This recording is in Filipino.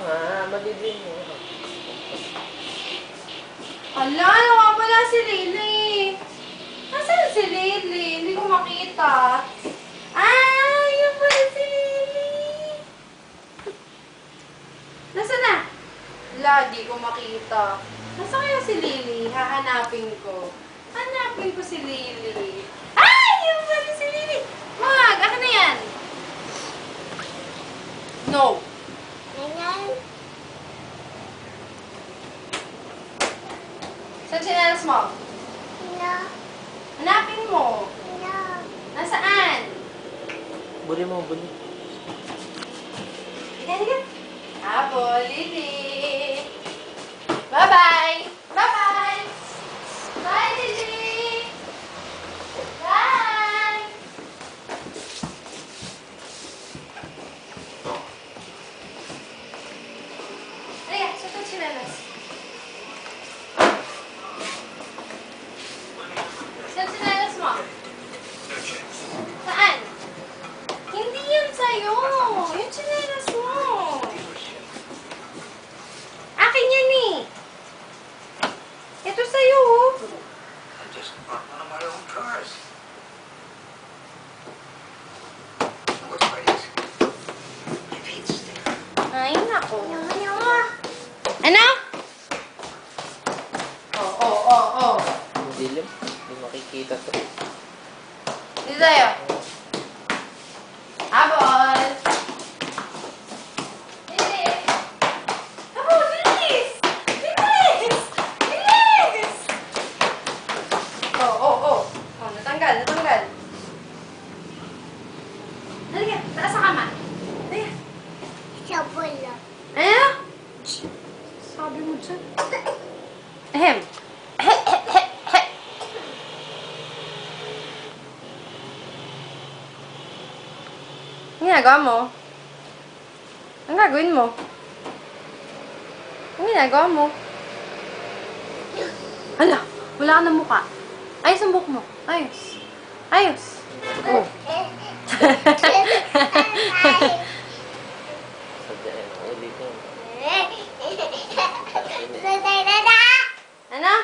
nga, madilim mo. Ala, nawawala si Lily. Nasaan si Lily? Hindi ko makita. Ah, yun pala si Lily. Nasaan na? Ala, di ko makita. Nasaan kaya si Lily? Hahanapin ko. Hanapin ko si Lily. Ay, yun pala si Lily. Wag, akin na yan. No. Saan sinelas mo? Hanapin mo. Nasaan? Buli mo, buli. Halika. Abo, Lily. Bye-bye. Bye-bye. Bye, Lily. Bye. Halika, saan ka sinelas? Saan sinelas mo? Saan? Hindi yan sa'yo. Yung sinelas mo. Akin yan eh. Ito sa'yo. I just bought one of my own cars. What's my easy? My feet's there. Ay, nako. Ano? Oh. Madilim. Hindi makikita to. Dito sa'yo. Habol. Bilis. Habol, bilis. Bilis. Bilis. Oh, natanggal. Halika, taas sa kama. Halika. Ano? Sabi mo dyan. Ahem. Ang ginagawa mo? Ang gagawin mo? Ang ginagawa mo? Hala, wala ka ng mukha. Ayos ang buhok mo. Ayos. Oh. Sadya, uli ko. Ano?